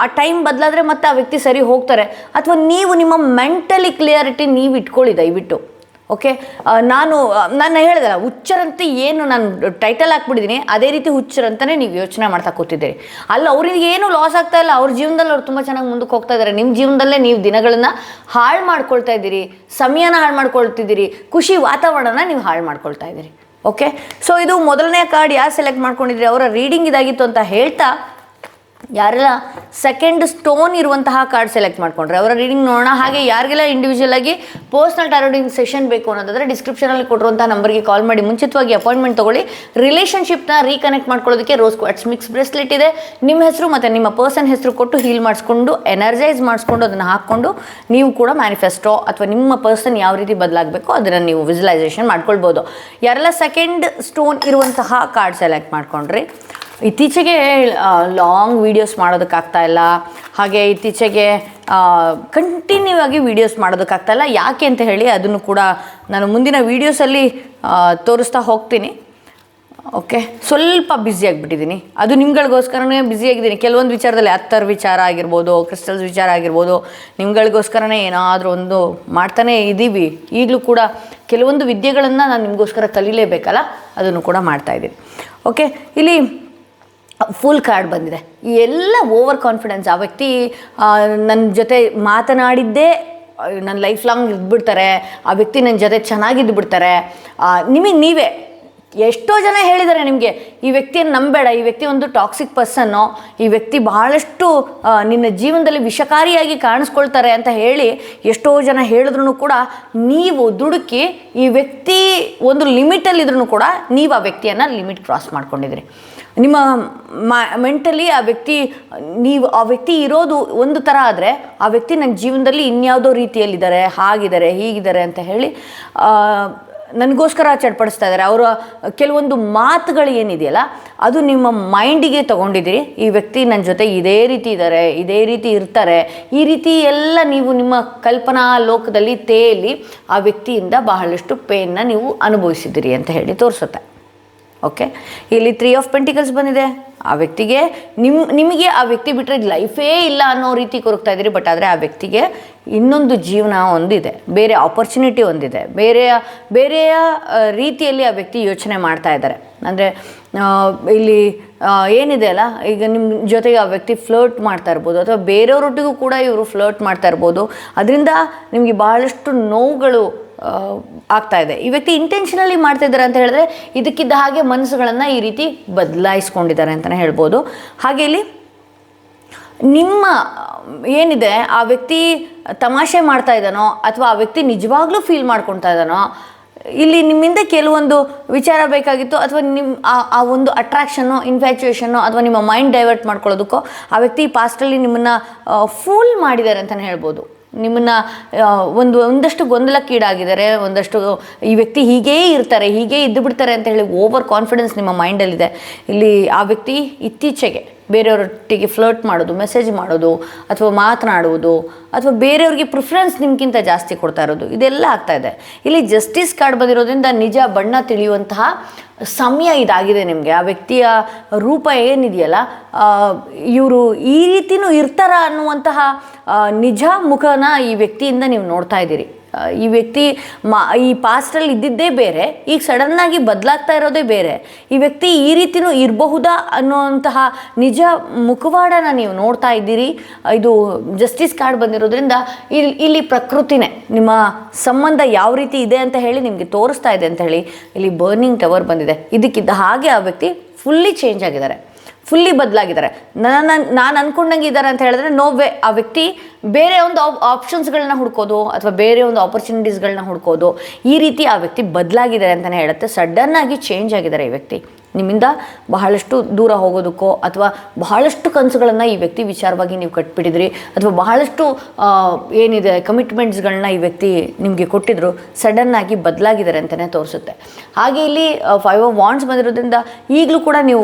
ಆ ಟೈಮ್ ಬದಲಾದರೆ ಮತ್ತೆ ಆ ವ್ಯಕ್ತಿ ಸರಿ ಹೋಗ್ತಾರೆ. ಅಥವಾ ನೀವು ನಿಮ್ಮ ಮೆಂಟಲಿ ಕ್ಲಿಯರಿಟಿ ನೀವು ಇಟ್ಕೊಳ್ಳಿ ದಯವಿಟ್ಟು. ಓಕೆ, ನಾನು ಹೇಳಿದೆ ಹುಚ್ಚರಂತೆ ಏನು ನಾನು ಟೈಟಲ್ ಹಾಕ್ಬಿಟ್ಟಿದ್ದೀನಿ, ಅದೇ ರೀತಿ ಹುಚ್ಚರಂತಲೇ ನೀವು ಯೋಚನೆ ಮಾಡ್ತಾ ಕೂತಿದ್ದೀರಿ. ಅಲ್ಲ, ಅವ್ರಿಗೆ ಏನು ಲಾಸ್ ಆಗ್ತಾ ಇಲ್ಲ, ಅವ್ರ ಜೀವನದಲ್ಲಿ ಅವ್ರು ತುಂಬ ಚೆನ್ನಾಗಿ ಮುಂದಕ್ಕೆ ಹೋಗ್ತಾ ಇದ್ದಾರೆ. ನಿಮ್ಮ ಜೀವನದಲ್ಲೇ ನೀವು ದಿನಗಳನ್ನು ಹಾಳು ಮಾಡ್ಕೊಳ್ತಾ ಇದ್ದೀರಿ, ಸಮಯನ ಹಾಳು ಮಾಡ್ಕೊಳ್ತಿದ್ದೀರಿ, ಖುಷಿ ವಾತಾವರಣನ ನೀವು ಹಾಳು ಮಾಡ್ಕೊಳ್ತಾ ಇದ್ದೀರಿ. ಓಕೆ, ಸೊ ಇದು ಮೊದಲನೇ ಕಾರ್ಡ್ ಯಾರು ಸೆಲೆಕ್ಟ್ ಮಾಡ್ಕೊಂಡಿದ್ರಿ ಅವರ ರೀಡಿಂಗ್ ಇದಾಗಿತ್ತು ಅಂತ ಹೇಳ್ತಾ, ಯಾರೆಲ್ಲ ಸೆಕೆಂಡ್ ಸ್ಟೋನ್ ಇರುವಂತಹ ಕಾರ್ಡ್ ಸೆಲೆಕ್ಟ್ ಮಾಡ್ಕೊಂಡ್ರೆ ಅವರ ರೀಡಿಂಗ್ ನೋಡೋಣ. ಹಾಗೆ ಯಾರಿಗೆಲ್ಲ ಇಂಡಿವಿಜುವಲ್ ಆಗಿ ಪರ್ಸ್ನಲ್ ಟಾರೋಟಿಂಗ್ ಸೆಷನ್ ಬೇಕು ಅನ್ನೋದಾದರೆ ಡಿಸ್ಕ್ರಿಪ್ಷನಲ್ಲಿ ಕೊಟ್ಟಿರುವಂಥ ನಂಬರ್ಗೆ ಕಾಲ್ ಮಾಡಿ ಮುಂಚಿತವಾಗಿ ಅಪಾಯಿಂಟ್ಮೆಂಟ್ ತೊಗೊಳ್ಳಿ. ರಿಲೇಷನ್ಶಿಪ್ನ ರೀಕನೆಕ್ಟ್ ಮಾಡ್ಕೊಳ್ಳೋದಕ್ಕೆ ರೋಸ್ ಕ್ವಾರ್ಟ್ಸ್ ಮಿಕ್ಸ್ ಬ್ರೇಸ್ಲೆಟ್ ಇದೆ. ನಿಮ್ಮ ಹೆಸರು ಮತ್ತು ನಿಮ್ಮ ಪರ್ಸನ್ ಹೆಸರು ಕೊಟ್ಟು ಹೀಲ್ ಮಾಡಿಸ್ಕೊಂಡು ಎನರ್ಜೈಸ್ ಮಾಡಿಸ್ಕೊಂಡು ಅದನ್ನು ಹಾಕ್ಕೊಂಡು ನೀವು ಕೂಡ ಮ್ಯಾನಿಫೆಸ್ಟೋ ಅಥವಾ ನಿಮ್ಮ ಪರ್ಸನ್ ಯಾವ ರೀತಿ ಬದಲಾಗಬೇಕು ಅದನ್ನು ನೀವು ವಿಜುವಲೈಸೇಷನ್ ಮಾಡ್ಕೊಳ್ಬೋದು. ಯಾರೆಲ್ಲ ಸೆಕೆಂಡ್ ಸ್ಟೋನ್ ಇರುವಂತಹ ಕಾರ್ಡ್ ಸೆಲೆಕ್ಟ್ ಮಾಡ್ಕೊಂಡ್ರಿ, ಇತ್ತೀಚೆಗೆ ಲಾಂಗ್ ವೀಡಿಯೋಸ್ ಮಾಡೋದಕ್ಕಾಗ್ತಾ ಇಲ್ಲ, ಹಾಗೆ ಇತ್ತೀಚೆಗೆ ಕಂಟಿನ್ಯೂ ಆಗಿ ವೀಡಿಯೋಸ್ ಮಾಡೋದಕ್ಕಾಗ್ತಾ ಇಲ್ಲ. ಯಾಕೆ ಅಂತ ಹೇಳಿ ಅದನ್ನು ಕೂಡ ನಾನು ಮುಂದಿನ ವೀಡಿಯೋಸಲ್ಲಿ ತೋರಿಸ್ತಾ ಹೋಗ್ತೀನಿ. ಓಕೆ, ಸ್ವಲ್ಪ ಬ್ಯುಸಿಯಾಗಿಬಿಟ್ಟಿದ್ದೀನಿ, ಅದು ನಿಮ್ಗಳಿಗೋಸ್ಕರನೇ ಬ್ಯುಸಿಯಾಗಿದ್ದೀನಿ. ಕೆಲವೊಂದು ವಿಚಾರದಲ್ಲಿ ಅತ್ತರ್ ವಿಚಾರ ಆಗಿರ್ಬೋದು, ಕ್ರಿಸ್ಟಲ್ಸ್ ವಿಚಾರ ಆಗಿರ್ಬೋದು, ನಿಮ್ಗಳಿಗೋಸ್ಕರನೇ ಏನಾದರೂ ಒಂದು ಮಾಡ್ತಾನೇ ಇದ್ದೀವಿ. ಈಗಲೂ ಕೂಡ ಕೆಲವೊಂದು ವಿದ್ಯೆಗಳನ್ನು ನಾನು ನಿಮಗೋಸ್ಕರ ಕಲೀಲೇಬೇಕಲ್ಲ, ಅದನ್ನು ಕೂಡ ಮಾಡ್ತಾಯಿದ್ದೀನಿ. ಓಕೆ, ಇಲ್ಲಿ ಫುಲ್ ಕಾರ್ಡ್ ಬಂದಿದೆ. ಈ ಎಲ್ಲ ಓವರ್ ಕಾನ್ಫಿಡೆನ್ಸ್, ಆ ವ್ಯಕ್ತಿ ನನ್ನ ಜೊತೆ ಮಾತನಾಡಿದ್ದೇ ನನ್ನ ಲೈಫ್ ಲಾಂಗ್ ಇದ್ಬಿಡ್ತಾರೆ, ಆ ವ್ಯಕ್ತಿ ನನ್ನ ಜೊತೆ ಚೆನ್ನಾಗಿದ್ದು ಬಿಡ್ತಾರೆ, ನಿಮಗೆ ನೀವೇ ಎಷ್ಟೋ ಜನ ಹೇಳಿದ್ದಾರೆ ನಿಮಗೆ, ಈ ವ್ಯಕ್ತಿಯನ್ನು ನಂಬೇಡ, ಈ ವ್ಯಕ್ತಿ ಒಂದು ಟಾಕ್ಸಿಕ್ ಪರ್ಸನ್ನು, ಈ ವ್ಯಕ್ತಿ ಬಹಳಷ್ಟು ನಿನ್ನ ಜೀವನದಲ್ಲಿ ವಿಷಕಾರಿಯಾಗಿ ಕಾಣಿಸ್ಕೊಳ್ತಾರೆ ಅಂತ ಹೇಳಿ ಎಷ್ಟೋ ಜನ ಹೇಳಿದ್ರು ಕೂಡ ನೀವು ದುಡುಕಿ ಈ ವ್ಯಕ್ತಿ ಒಂದು ಲಿಮಿಟಲ್ಲಿದ್ರೂ ಕೂಡ ನೀವು ಆ ವ್ಯಕ್ತಿಯನ್ನು ಲಿಮಿಟ್ ಕ್ರಾಸ್ ಮಾಡ್ಕೊಂಡಿದ್ರಿ. ನಿಮ್ಮ ಮೆಂಟಲಿ ಆ ವ್ಯಕ್ತಿ ಇರೋದು ಒಂದು ಥರ ಆದರೆ ಆ ವ್ಯಕ್ತಿ ನನ್ನ ಜೀವನದಲ್ಲಿ ಇನ್ಯಾವುದೋ ರೀತಿಯಲ್ಲಿದ್ದಾರೆ, ಹಾಗಿದ್ದಾರೆ, ಹೀಗಿದ್ದಾರೆ ಅಂತ ಹೇಳಿ ನನಗೋಸ್ಕರ ಚಡ್ಪಡಿಸ್ತಾ ಇದ್ದಾರೆ. ಅವರ ಕೆಲವೊಂದು ಮಾತುಗಳು ಏನಿದೆಯಲ್ಲ ಅದು ನಿಮ್ಮ ಮೈಂಡಿಗೆ ತೊಗೊಂಡಿದ್ದೀರಿ. ಈ ವ್ಯಕ್ತಿ ನನ್ನ ಜೊತೆ ಇದೇ ರೀತಿ ಇದ್ದಾರೆ, ಇದೇ ರೀತಿ ಇರ್ತಾರೆ, ಈ ರೀತಿ ಎಲ್ಲ ನೀವು ನಿಮ್ಮ ಕಲ್ಪನಾ ಲೋಕದಲ್ಲಿ ತೇಲಿ ಆ ವ್ಯಕ್ತಿಯಿಂದ ಬಹಳಷ್ಟು ಪೇನ್ನ ನೀವು ಅನುಭವಿಸಿದ್ದೀರಿ ಅಂತ ಹೇಳಿ ತೋರಿಸುತ್ತೆ. ಓಕೆ, ಇಲ್ಲಿ 3 ಆಫ್ ಪೆಂಟಿಕಲ್ಸ್ ಬಂದಿದೆ. ಆ ವ್ಯಕ್ತಿಗೆ ನಿಮಗೆ ಆ ವ್ಯಕ್ತಿ ಬಿಟ್ಟರೆ ಲೈಫೇ ಇಲ್ಲ ಅನ್ನೋ ರೀತಿ ಕೊರಗ್ತಾ ಇದ್ದೀರಿ. ಬಟ್ ಆದರೆ ಆ ವ್ಯಕ್ತಿಗೆ ಇನ್ನೊಂದು ಜೀವನ ಒಂದಿದೆ, ಬೇರೆ ಆಪರ್ಚುನಿಟಿ ಒಂದಿದೆ, ಬೇರೆಯ ರೀತಿಯಲ್ಲಿ ಆ ವ್ಯಕ್ತಿ ಯೋಚನೆ ಮಾಡ್ತಾ ಇದ್ದಾರೆ. ಅಂದರೆ ಇಲ್ಲಿ ಏನಿದೆ ಅಲ್ಲ, ಈಗ ನಿಮ್ಮ ಜೊತೆಗೆ ಆ ವ್ಯಕ್ತಿ ಫ್ಲರ್ಟ್ ಮಾಡ್ತಾ ಇರ್ಬೋದು, ಅಥವಾ ಬೇರೆಯವರೊಟ್ಟಿಗೂ ಕೂಡ ಇವರು ಫ್ಲರ್ಟ್ ಮಾಡ್ತಾ ಇರ್ಬೋದು. ಅದರಿಂದ ನಿಮಗೆ ಬಹಳಷ್ಟು ನೋವುಗಳು ಆಗ್ತಾ ಇದೆ. ಈ ವ್ಯಕ್ತಿ ಇಂಟೆನ್ಷನಲಿ ಮಾಡ್ತಾ ಇದ್ದಾರೆ ಅಂತ ಹೇಳಿದ್ರೆ ಇದಕ್ಕಿದ್ದ ಹಾಗೆ ಮನಸ್ಸುಗಳನ್ನು ಈ ರೀತಿ ಬದಲಾಯಿಸ್ಕೊಂಡಿದ್ದಾರೆ ಅಂತಲೇ ಹೇಳ್ಬೋದು. ಹಾಗೆ ಇಲ್ಲಿ ನಿಮ್ಮ ಏನಿದೆ ಆ ವ್ಯಕ್ತಿ ತಮಾಷೆ ಮಾಡ್ತಾ ಇದ್ದಾನೋ ಅಥವಾ ಆ ವ್ಯಕ್ತಿ ನಿಜವಾಗ್ಲೂ ಫೀಲ್ ಮಾಡ್ಕೊಳ್ತಾ ಇದ್ದಾನೋ, ಇಲ್ಲಿ ನಿಮ್ಮಿಂದ ಕೆಲವೊಂದು ವಿಚಾರ ಬೇಕಾಗಿತ್ತು, ಅಥವಾ ನಿಮ್ಮ ಆ ಒಂದು ಅಟ್ರಾಕ್ಷನ್ನು, ಇನ್ಫ್ಯಾಚುಯೇಷನ್ನು, ಅಥವಾ ನಿಮ್ಮ ಮೈಂಡ್ ಡೈವರ್ಟ್ ಮಾಡ್ಕೊಳ್ಳೋದಕ್ಕೋ ಆ ವ್ಯಕ್ತಿ ಪಾಸ್ಟಲ್ಲಿ ನಿಮ್ಮನ್ನು ಫೂಲ್ ಮಾಡಿದ್ದಾರೆ ಅಂತಲೇ ಹೇಳ್ಬೋದು. ನಿಮ್ಮನ್ನು ಒಂದಷ್ಟು ಗೊಂದಲಕ್ಕೀಡಾಗಿದ್ದಾರೆ, ಒಂದಷ್ಟು ಈ ವ್ಯಕ್ತಿ ಹೀಗೇ ಇರ್ತಾರೆ, ಹೀಗೇ ಇದ್ದು ಬಿಡ್ತಾರೆ ಅಂತ ಹೇಳಿ ಓವರ್ ಕಾನ್ಫಿಡೆನ್ಸ್ ನಿಮ್ಮ ಮೈಂಡಲ್ಲಿದೆ. ಇಲ್ಲಿ ಆ ವ್ಯಕ್ತಿ ಇತ್ತೀಚೆಗೆ ಬೇರೆಯವರೊಟ್ಟಿಗೆ ಫ್ಲರ್ಟ್ ಮಾಡೋದು, ಮೆಸೇಜ್ ಮಾಡೋದು, ಅಥವಾ ಮಾತನಾಡುವುದು, ಅಥವಾ ಬೇರೆಯವ್ರಿಗೆ ಪ್ರಿಫರೆನ್ಸ್ ನಿಮ್ಗಿಂತ ಜಾಸ್ತಿ ಕೊಡ್ತಾ ಇರೋದು, ಇದೆಲ್ಲ ಆಗ್ತಾಯಿದೆ. ಇಲ್ಲಿ ಜಸ್ಟಿಸ್ ಕಾರ್ಡ್ ಬಂದಿರೋದ್ರಿಂದ ನಿಜ ಬಣ್ಣ ತಿಳಿಯುವಂತಹ ಸಮಯ ಇದಾಗಿದೆ ನಿಮಗೆ. ಆ ವ್ಯಕ್ತಿಯ ರೂಪ ಏನಿದೆಯಲ್ಲ, ಇವರು ಈ ರೀತಿಯೂ ಇರ್ತಾರ ಅನ್ನುವಂತಹ ನಿಜ ಮುಖನ ಈ ವ್ಯಕ್ತಿಯಿಂದ ನೀವು ನೋಡ್ತಾ ಇದ್ದೀರಿ. ಈ ವ್ಯಕ್ತಿ ಈ ಪಾಸ್ಟಲ್ಲಿ ಇದ್ದಿದ್ದೇ ಬೇರೆ, ಈಗ ಸಡನ್ನಾಗಿ ಬದಲಾಗ್ತಾ ಇರೋದೇ ಬೇರೆ. ಈ ವ್ಯಕ್ತಿ ಈ ರೀತಿಯೂ ಇರಬಹುದಾ ಅನ್ನುವಂತಹ ನಿಜ ಮುಖವಾಡನ ನೀವು ನೋಡ್ತಾ ಇದ್ದೀರಿ. ಇದು ಜಸ್ಟಿಸ್ ಕಾರ್ಡ್ ಬಂದಿರೋದ್ರಿಂದ ಇಲ್ಲಿ ಪ್ರಕೃತಿನೇ ನಿಮ್ಮ ಸಂಬಂಧ ಯಾವ ರೀತಿ ಇದೆ ಅಂತ ಹೇಳಿ ನಿಮಗೆ ತೋರಿಸ್ತಾ ಇದೆ ಅಂತ ಹೇಳಿ ಇಲ್ಲಿ ಬರ್ನಿಂಗ್ ಟವರ್ ಬಂದಿದೆ. ಇದಕ್ಕಿದ್ದ ಹಾಗೆ ಆ ವ್ಯಕ್ತಿ ಫುಲ್ಲಿ ಚೇಂಜ್ ಆಗಿದ್ದಾರೆ, ಫುಲ್ಲಿ ಬದಲಾಗಿದ್ದಾರೆ. ನಾನು ಅಂದ್ಕೊಂಡಂಗೆ ಇದ್ದಾರೆ ಅಂತ ಹೇಳಿದ್ರೆ ನೋವೇ. ಆ ವ್ಯಕ್ತಿ ಬೇರೆ ಒಂದು ಆಪ್ಷನ್ಸ್ಗಳನ್ನ ಹುಡ್ಕೋದು, ಅಥವಾ ಬೇರೆ ಒಂದು ಆಪರ್ಚುನಿಟೀಸ್ಗಳನ್ನ ಹುಡ್ಕೋದು, ಈ ರೀತಿ ಆ ವ್ಯಕ್ತಿ ಬದಲಾಗಿದ್ದಾರೆ ಅಂತಲೇ ಹೇಳುತ್ತೆ. ಸಡನ್ನಾಗಿ ಚೇಂಜ್ ಆಗಿದ್ದಾರೆ ಈ ವ್ಯಕ್ತಿ. ನಿಮ್ಮಿಂದ ಬಹಳಷ್ಟು ದೂರ ಹೋಗೋದಕ್ಕೋ, ಅಥವಾ ಬಹಳಷ್ಟು ಕನಸುಗಳನ್ನು ಈ ವ್ಯಕ್ತಿ ವಿಚಾರವಾಗಿ ನೀವು ಕಟ್ಬಿಟ್ಟಿದ್ರಿ, ಅಥವಾ ಬಹಳಷ್ಟು ಏನಿದೆ ಕಮಿಟ್ಮೆಂಟ್ಸ್ಗಳನ್ನ ಈ ವ್ಯಕ್ತಿ ನಿಮಗೆ ಕೊಟ್ಟಿದ್ರು, ಸಡನ್ನಾಗಿ ಬದಲಾಗಿದ್ದಾರೆ ಅಂತಲೇ ತೋರಿಸುತ್ತೆ. ಹಾಗೆ ಇಲ್ಲಿ 5 ಆಫ್ ವಾಂಡ್ಸ್ ಬಂದಿರೋದ್ರಿಂದ ಈಗಲೂ ಕೂಡ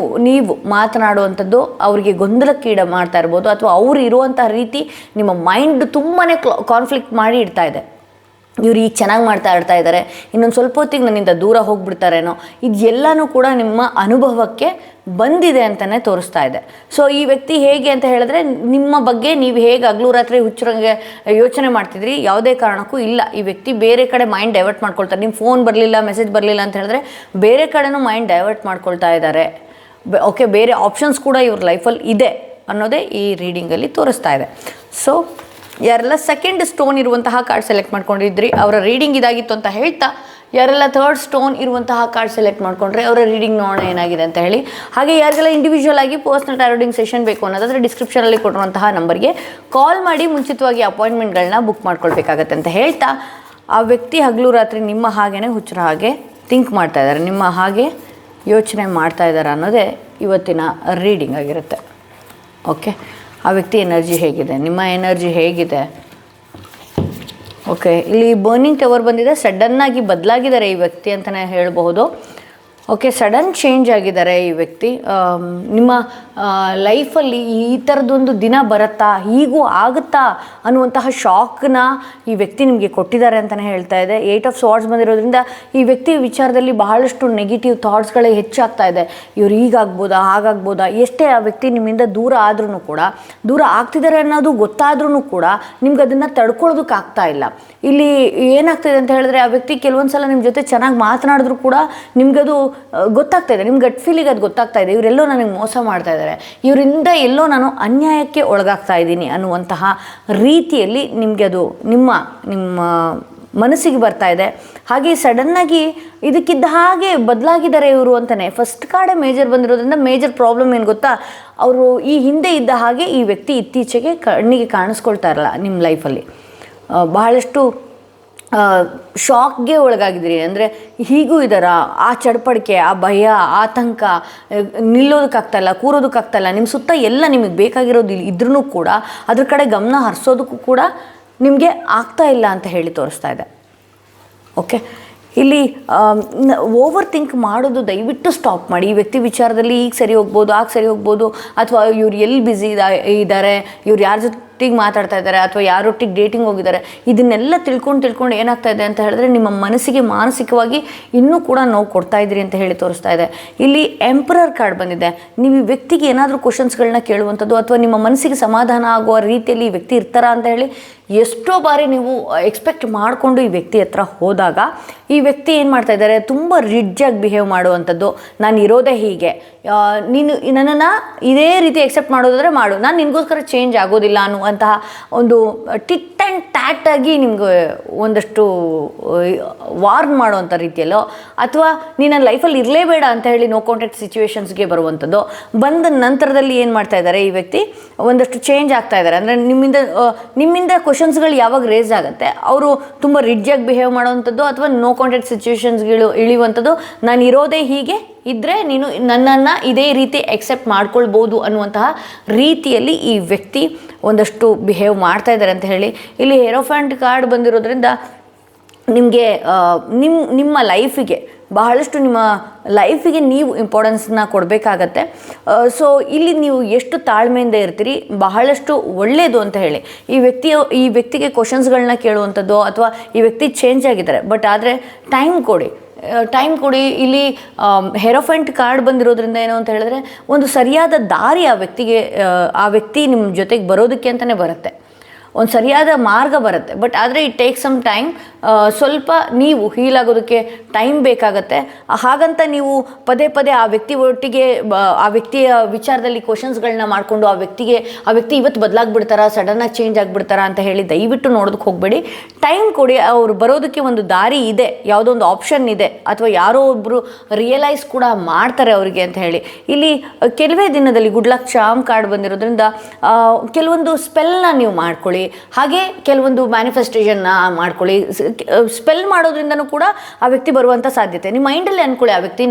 ನೀವು ಮಾತನಾಡುವಂಥದ್ದು ಅವರಿಗೆ ಗೊಂದಲಕ್ಕೀಡ ಮಾಡ್ತಾ ಇರ್ಬೋದು, ಅಥವಾ ಅವರು ಇರುವಂಥ ರೀತಿ ನಿಮ್ಮ ಮೈಂಡ್ ತುಂಬಾ ಕಾನ್ಫ್ಲಿಕ್ಟ್ ಮಾಡಿ ಇಡ್ತಾ ಇದೆ. ಇವ್ರು ಈಗ ಚೆನ್ನಾಗಿ ಆಡ್ತಾ ಇದ್ದಾರೆ, ಇನ್ನೊಂದು ಸ್ವಲ್ಪ ಹೊತ್ತಿಗೆ ನನ್ನಿಂದ ದೂರ ಹೋಗಿಬಿಡ್ತಾರೇನೋ, ಇದೆಲ್ಲನೂ ಕೂಡ ನಿಮ್ಮ ಅನುಭವಕ್ಕೆ ಬಂದಿದೆ ಅಂತಲೇ ತೋರಿಸ್ತಾ ಇದೆ. ಸೊ ಈ ವ್ಯಕ್ತಿ ಹೇಗೆ ಅಂತ ಹೇಳಿದ್ರೆ, ನಿಮ್ಮ ಬಗ್ಗೆ ನೀವು ಹೇಗೆ ಹಗಲು ರಾತ್ರಿ ಹುಚ್ಚರಂಗೆ ಯೋಚನೆ ಮಾಡ್ತಿದ್ರಿ, ಯಾವುದೇ ಕಾರಣಕ್ಕೂ ಇಲ್ಲ. ಈ ವ್ಯಕ್ತಿ ಬೇರೆ ಕಡೆ ಮೈಂಡ್ ಡೈವರ್ಟ್ ಮಾಡ್ಕೊಳ್ತಾರೆ. ನಿಮ್ಮ ಫೋನ್ ಬರಲಿಲ್ಲ, ಮೆಸೇಜ್ ಬರಲಿಲ್ಲ ಅಂತ ಹೇಳಿದ್ರೆ ಬೇರೆ ಕಡೆನೂ ಮೈಂಡ್ ಡೈವರ್ಟ್ ಮಾಡ್ಕೊಳ್ತಾ ಇದ್ದಾರೆ. ಓಕೆ, ಬೇರೆ ಆಪ್ಷನ್ಸ್ ಕೂಡ ಇವ್ರ ಲೈಫಲ್ಲಿ ಇದೆ ಅನ್ನೋದೇ ಈ ರೀಡಿಂಗಲ್ಲಿ ತೋರಿಸ್ತಾ ಇದೆ. ಸೊ ಯಾರೆಲ್ಲ ಸೆಕೆಂಡ್ ಸ್ಟೋನ್ ಇರುವಂತಹ ಕಾರ್ಡ್ ಸೆಲೆಕ್ಟ್ ಮಾಡ್ಕೊಂಡಿದ್ರಿ ಅವರ ರೀಡಿಂಗ್ ಇದಾಗಿತ್ತು ಅಂತ ಹೇಳ್ತಾ, ಯಾರೆಲ್ಲ ಥರ್ಡ್ ಸ್ಟೋನ್ ಇರುವಂತಹ ಕಾರ್ಡ್ ಸೆಲೆಕ್ಟ್ ಮಾಡ್ಕೊಂಡ್ರೆ ಅವರ ರೀಡಿಂಗ್ ನೋಡೋಣ ಏನಾಗಿದೆ ಅಂತ ಹೇಳಿ. ಹಾಗೆ ಯಾರಿಗೆಲ್ಲ ಇಂಡಿವಿಜುವಲ್ ಆಗಿ ಪರ್ಸ್ನಲ್ ಟಾರೋಡಿಂಗ್ ಸೆಷನ್ ಬೇಕು ಅನ್ನೋದಾದರೆ ಡಿಸ್ಕ್ರಿಪ್ಷನಲ್ಲಿ ಕೊಟ್ಟಿರುವಂತಹ ನಂಬರ್ಗೆ ಕಾಲ್ ಮಾಡಿ ಮುಂಚಿತವಾಗಿ ಅಪಾಯಿಂಟ್ಮೆಂಟ್ಗಳನ್ನ ಬುಕ್ ಮಾಡ್ಕೊಳ್ಬೇಕಾಗತ್ತೆ ಅಂತ ಹೇಳ್ತಾ, ಆ ವ್ಯಕ್ತಿ ಹಗಲು ರಾತ್ರಿ ನಿಮ್ಮ ಹಾಗೇ ಹುಚ್ಚರ ಹಾಗೆ ಥಿಂಕ್ ಮಾಡ್ತಾ ಇದ್ದಾರೆ, ನಿಮ್ಮ ಹಾಗೆ ಯೋಚನೆ ಮಾಡ್ತಾ ಇದ್ದಾರೆ ಅನ್ನೋದೇ ಇವತ್ತಿನ ರೀಡಿಂಗ್ ಆಗಿರುತ್ತೆ. ಓಕೆ, ಆ ವ್ಯಕ್ತಿ ಎನರ್ಜಿ ಹೇಗಿದೆ, ನಿಮ್ಮ ಎನರ್ಜಿ ಹೇಗಿದೆ. ಓಕೆ, ಇಲ್ಲಿ ಬರ್ನಿಂಗ್ ಟವರ್ ಬಂದಿದೆ. ಸಡನ್ನಾಗಿ ಬದಲಾಗಿದ್ದಾರೆ ಈ ವ್ಯಕ್ತಿ ಅಂತಲೇ ಹೇಳಬಹುದು. ಓಕೆ, ಸಡನ್ ಚೇಂಜ್ ಆಗಿದ್ದಾರೆ ಈ ವ್ಯಕ್ತಿ. ನಿಮ್ಮ ಲೈಫಲ್ಲಿ ಈ ಥರದೊಂದು ದಿನ ಬರುತ್ತಾ, ಹೀಗೂ ಆಗುತ್ತಾ ಅನ್ನುವಂತಹ ಶಾಕ್ನ ಈ ವ್ಯಕ್ತಿ ನಿಮಗೆ ಕೊಟ್ಟಿದ್ದಾರೆ ಅಂತಲೇ ಹೇಳ್ತಾ ಇದೆ. 8 ಆಫ್ ಸ್ವಾರ್ಡ್ಸ್ ಬಂದಿರೋದ್ರಿಂದ ಈ ವ್ಯಕ್ತಿ ವಿಚಾರದಲ್ಲಿ ಬಹಳಷ್ಟು ನೆಗೆಟಿವ್ ಥಾಟ್ಸ್ಗಳೇ ಹೆಚ್ಚಾಗ್ತಾ ಇದೆ. ಇವ್ರು ಹೀಗಾಗ್ಬೋದಾ, ಹಾಗಾಗ್ಬೋದಾ, ಎಷ್ಟೇ ಆ ವ್ಯಕ್ತಿ ನಿಮ್ಮಿಂದ ದೂರ ಆದ್ರೂ ಕೂಡ, ದೂರ ಆಗ್ತಿದ್ದಾರೆ ಅನ್ನೋದು ಗೊತ್ತಾದ್ರೂ ಕೂಡ ನಿಮ್ಗೆ ಅದನ್ನು ತಡ್ಕೊಳ್ಳೋದಕ್ಕಾಗ್ತಾ ಇಲ್ಲ. ಇಲ್ಲಿ ಏನಾಗ್ತಿದೆ ಅಂತ ಹೇಳಿದ್ರೆ, ಆ ವ್ಯಕ್ತಿ ಕೆಲವೊಂದು ಸಲ ನಿಮ್ಮ ಜೊತೆ ಚೆನ್ನಾಗಿ ಮಾತನಾಡಿದ್ರು ಕೂಡ ನಿಮಗದು ಗೊತ್ತಾಗ್ತಾ ಇದೆ, ನಿಮ್ಮ ಗಟ್ ಫೀಲಿಗೆ ಅದು ಗೊತ್ತಾಗ್ತಾ ಇದೆ, ಇವರೆಲ್ಲೋ ನನಗೆ ಮೋಸ ಮಾಡ್ತಾ ಇದ್ದಾರೆ, ಇವರಿಂದ ಎಲ್ಲೋ ನಾನು ಅನ್ಯಾಯಕ್ಕೆ ಒಳಗಾಗ್ತಾ ಇದ್ದೀನಿ ಅನ್ನುವಂತಹ ರೀತಿಯಲ್ಲಿ ನಿಮಗೆ ಅದು ನಿಮ್ಮ ಮನಸ್ಸಿಗೆ ಬರ್ತಾ ಇದೆ. ಹಾಗೆ ಸಡನ್ನಾಗಿ ಇದಕ್ಕಿದ್ದ ಹಾಗೆ ಬದಲಾಗಿದ್ದಾರೆ ಇವರು ಅಂತಲೇ. ಫಸ್ಟ್ ಕಾರ್ಡೇ ಮೇಜರ್ ಬಂದಿರೋದ್ರಿಂದ ಮೇಜರ್ ಪ್ರಾಬ್ಲಮ್ ಏನು ಗೊತ್ತಾ, ಅವರು ಈ ಹಿಂದೆ ಇದ್ದ ಹಾಗೆ ಈ ವ್ಯಕ್ತಿ ಇತ್ತೀಚೆಗೆ ಕಣ್ಣಿಗೆ ಕಾಣಿಸ್ಕೊಳ್ತಾ ಇರಲ್ಲ ನಿಮ್ಮ ಲೈಫಲ್ಲಿ. ಬಹಳಷ್ಟು ಶಾಕ್ಗೆ ಒಳಗಾಗಿದ್ದೀರಿ. ಅಂದರೆ ಹೀಗೂ ಇದ್ದಾರಾ, ಆ ಚಡ್ಪಡಿಕೆ, ಆ ಭಯ, ಆತಂಕ, ನಿಲ್ಲೋದಕ್ಕಾಗ್ತಾಯಿಲ್ಲ, ಕೂರೋದಕ್ಕಾಗ್ತಾಯಿಲ್ಲ, ನಿಮ್ಮ ಸುತ್ತ ಎಲ್ಲ ನಿಮಗೆ ಬೇಕಾಗಿರೋದು ಇದ್ರೂ ಕೂಡ ಅದ್ರ ಕಡೆ ಗಮನ ಹರಿಸೋದಕ್ಕೂ ಕೂಡ ನಿಮಗೆ ಆಗ್ತಾ ಇಲ್ಲ ಅಂತ ಹೇಳಿ ತೋರಿಸ್ತಾ ಇದೆ. ಓಕೆ, ಇಲ್ಲಿ ಓವರ್ ಥಿಂಕ್ ಮಾಡೋದು ದಯವಿಟ್ಟು ಸ್ಟಾಪ್ ಮಾಡಿ. ಈ ವ್ಯಕ್ತಿ ವಿಚಾರದಲ್ಲಿ ಈಗ ಸರಿ ಹೋಗ್ಬೋದು, ಆಗ ಸರಿ ಹೋಗ್ಬೋದು, ಅಥವಾ ಇವ್ರು ಎಲ್ಲಿ ಬ್ಯುಸಿ ಇದ್ದಾರೆ, ಇವ್ರು ಯಾರ ಜೊತೆಗೆ ಮಾತಾಡ್ತಾ ಇದ್ದಾರೆ, ಅಥವಾ ಯಾರೊಟ್ಟಿಗೆ ಡೇಟಿಂಗ್ ಹೋಗಿದ್ದಾರೆ, ಇದನ್ನೆಲ್ಲ ತಿಳ್ಕೊಂಡು ಏನಾಗ್ತಾ ಇದೆ ಅಂತ ಹೇಳಿದ್ರೆ ನಿಮ್ಮ ಮನಸ್ಸಿಗೆ ಮಾನಸಿಕವಾಗಿ ಇನ್ನೂ ಕೂಡ ನೋವು ಕೊಡ್ತಾ ಇದ್ದೀರಿ ಅಂತ ಹೇಳಿ ತೋರಿಸ್ತಾ ಇದೆ. ಇಲ್ಲಿ ಎಂಪರರ್ ಕಾರ್ಡ್ ಬಂದಿದೆ. ನೀವು ಈ ವ್ಯಕ್ತಿಗೆ ಏನಾದರೂ ಕ್ವಶನ್ಸ್ಗಳನ್ನ ಕೇಳುವಂಥದ್ದು ಅಥವಾ ನಿಮ್ಮ ಮನಸ್ಸಿಗೆ ಸಮಾಧಾನ ಆಗುವ ರೀತಿಯಲ್ಲಿ ಈ ವ್ಯಕ್ತಿ ಇರ್ತಾರಾ ಅಂತ ಹೇಳಿ ಎಷ್ಟೋ ಬಾರಿ ನೀವು ಎಕ್ಸ್ಪೆಕ್ಟ್ ಮಾಡಿಕೊಂಡು ಈ ವ್ಯಕ್ತಿ ಹತ್ರ ಹೋದಾಗ ಈ ವ್ಯಕ್ತಿ ಏನು ಮಾಡ್ತಾ ಇದ್ದಾರೆ, ತುಂಬ ರಿಡ್ಜಾಗಿ ಬಿಹೇವ್ ಮಾಡುವಂಥದ್ದು. ನಾನು ಇರೋದೇ ಹೀಗೆ, ನೀನು ನನ್ನನ್ನು ಇದೇ ರೀತಿ ಎಕ್ಸೆಪ್ಟ್ ಮಾಡೋದಾದರೆ ಮಾಡು, ನಾನು ನಿನಗೋಸ್ಕರ ಚೇಂಜ್ ಆಗೋದಿಲ್ಲ ಅನ್ನುವಂತಹ ಒಂದು ಟಿಟ್ ಆ್ಯಂಡ್ ಟ್ಯಾಕ್ಟ್ ಆಗಿ ನಿಮ್ಗೆ ಒಂದಷ್ಟು ವಾರ್ನ್ ಮಾಡುವಂಥ ರೀತಿಯಲ್ಲೋ, ಅಥವಾ ನೀನು ನನ್ನ ಲೈಫಲ್ಲಿ ಇರಲೇಬೇಡ ಅಂತ ಹೇಳಿ ನೋ ಕಾಂಟ್ಯಾಕ್ಟ್ ಸಿಚುವೇಶನ್ಸ್ಗೆ ಬರುವಂಥದ್ದು. ಬಂದ ನಂತರದಲ್ಲಿ ಏನು ಮಾಡ್ತಾ ಇದ್ದಾರೆ ಈ ವ್ಯಕ್ತಿ, ಒಂದಷ್ಟು ಚೇಂಜ್ ಆಗ್ತಾ ಇದ್ದಾರೆ. ಅಂದರೆ ನಿಮ್ಮಿಂದ ಕ್ವಶನ್ಸ್ಗಳು ಯಾವಾಗ ರೇಸ್ ಆಗುತ್ತೆ, ಅವರು ತುಂಬ ರಿಡ್ಜಾಗಿ ಬಿಹೇವ್ ಮಾಡೋವಂಥದ್ದು ಅಥವಾ ನೋ ಕಾಂಟ್ಯಾಕ್ಟ್ ಸಿಚುವೇಶನ್ಸ್ಗಳು ಇಳಿಯುವಂಥದ್ದು. ನಾನು ಇರೋದೇ ಹೀಗೆ ಇದ್ದರೆ ನೀನು ನನ್ನನ್ನು ಇದೇ ರೀತಿ ಎಕ್ಸೆಪ್ಟ್ ಮಾಡ್ಕೊಳ್ಬೋದು ಅನ್ನುವಂತಹ ರೀತಿಯಲ್ಲಿ ಈ ವ್ಯಕ್ತಿ ಒಂದಷ್ಟು ಬಿಹೇವ್ ಮಾಡ್ತಾ ಇದ್ದಾರೆ ಅಂತ ಹೇಳಿ. ಇಲ್ಲಿ ಹೆರೋಫ್ಯಾಂಟ್ ಕಾರ್ಡ್ ಬಂದಿರೋದ್ರಿಂದ ನಿಮಗೆ ನಿಮ್ಮ ಲೈಫಿಗೆ ಬಹಳಷ್ಟು ನಿಮ್ಮ ಲೈಫಿಗೆ ನೀವು ಇಂಪಾರ್ಟೆನ್ಸ್ನ ಕೊಡಬೇಕಾಗತ್ತೆ. ಸೊ ಇಲ್ಲಿ ನೀವು ಎಷ್ಟು ತಾಳ್ಮೆಯಿಂದ ಇರ್ತೀರಿ ಬಹಳಷ್ಟು ಒಳ್ಳೆಯದು ಅಂತ ಹೇಳಿ. ಈ ವ್ಯಕ್ತಿಗೆ ಕ್ವಶನ್ಸ್ಗಳನ್ನ ಕೇಳುವಂಥದ್ದು, ಅಥವಾ ಈ ವ್ಯಕ್ತಿ ಚೇಂಜ್ ಆಗಿದ್ದಾರೆ ಬಟ್ ಆದರೆ ಟೈಮ್ ಕೊಡಿ. ಇಲ್ಲಿ ಹೆರೋಫೆಂಟ್ ಕಾರ್ಡ್ ಬಂದಿರೋದ್ರಿಂದ ಏನು ಅಂತ ಹೇಳಿದ್ರೆ ಒಂದು ಸರಿಯಾದ ದಾರಿ ಆ ವ್ಯಕ್ತಿ ನಿಮ್ಮ ಜೊತೆಗೆ ಬರೋದಕ್ಕೆ ಅಂತಲೇ ಬರುತ್ತೆ, ಒಂದು ಸರಿಯಾದ ಮಾರ್ಗ ಬರುತ್ತೆ. ಬಟ್ ಆದರೆ ಇಟ್ ಟೇಕ್ ಸಮ್ ಟೈಮ್. ಸ್ವಲ್ಪ ನೀವು ಹೀಲ್ ಆಗೋದಕ್ಕೆ ಟೈಮ್ ಬೇಕಾಗತ್ತೆ. ಹಾಗಂತ ನೀವು ಪದೇ ಆ ವ್ಯಕ್ತಿ ಒಟ್ಟಿಗೆ ಆ ವ್ಯಕ್ತಿಯ ವಿಚಾರದಲ್ಲಿ ಕ್ವಶನ್ಸ್ಗಳನ್ನ ಮಾಡಿಕೊಂಡು ಆ ವ್ಯಕ್ತಿ ಇವತ್ತು ಬದಲಾಗ್ಬಿಡ್ತಾರಾ, ಸಡನ್ನಾಗಿ ಚೇಂಜ್ ಆಗಿಬಿಡ್ತಾರಾ ಅಂತ ಹೇಳಿ ದಯವಿಟ್ಟು ನೋಡೋದಕ್ಕೆ ಹೋಗಬೇಡಿ. ಟೈಮ್ ಕೊಡಿ. ಅವ್ರು ಬರೋದಕ್ಕೆ ಒಂದು ದಾರಿ ಇದೆ, ಯಾವುದೋ ಒಂದು ಆಪ್ಷನ್ ಇದೆ, ಅಥವಾ ಯಾರೋ ಒಬ್ಬರು ರಿಯಲೈಸ್ ಕೂಡ ಮಾಡ್ತಾರೆ ಅವರಿಗೆ ಅಂತ ಹೇಳಿ. ಇಲ್ಲಿ ಕೆಲವೇ ದಿನದಲ್ಲಿ ಗುಡ್ ಲಕ್ ಚಾರ್ಮ್ ಕಾರ್ಡ್ ಬಂದಿರೋದ್ರಿಂದ ಕೆಲವೊಂದು ಸ್ಪೆಲ್ನ ನೀವು ಮಾಡ್ಕೊಳ್ಳಿ. ಹಾಗೆ ಕೆಲವೊಂದು ಮ್ಯಾನಿಫೆಸ್ಟೇಷನ್ನ ಮಾಡ್ಕೊಳ್ಳಿ. ಸ್ಪೆಲ್ ಮಾಡೋದ್ರಿಂದನೂ ಕೂಡ ಆ ವ್ಯಕ್ತಿ ಬರುವಂಥ ಸಾಧ್ಯತೆ. ನಿಮ್ಮ ಮೈಂಡಲ್ಲಿ ಅಂದ್ಕೊಳ್ಳಿ, ಆ ವ್ಯಕ್ತಿ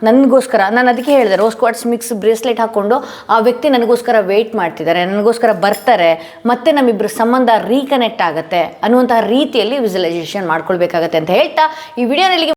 ನನಗೋಸ್ಕರ, ನಾನು ಅದಕ್ಕೆ ಹೇಳಿದೆ ರೋಸ್ ಕ್ವಾರ್ಟ್ಸ್ ಮಿಕ್ಸ್ ಬ್ರೇಸ್ಲೆಟ್ ಹಾಕ್ಕೊಂಡು ಆ ವ್ಯಕ್ತಿ ನನಗೋಸ್ಕರ ವೆಯ್ಟ್ ಮಾಡ್ತಿದ್ದಾರೆ, ನನಗೋಸ್ಕರ ಬರ್ತಾರೆ, ಮತ್ತೆ ನಮ್ಮಿಬ್ಬರ ಸಂಬಂಧ ರೀಕನೆಕ್ಟ್ ಆಗುತ್ತೆ ಅನ್ನುವಂತಹ ರೀತಿಯಲ್ಲಿ ವಿಜುವಲೈಸೇಷನ್ ಮಾಡ್ಕೊಳ್ಬೇಕಾಗತ್ತೆ ಅಂತ ಹೇಳ್ತಾ ಈ ವಿಡಿಯೋನಲ್ಲಿ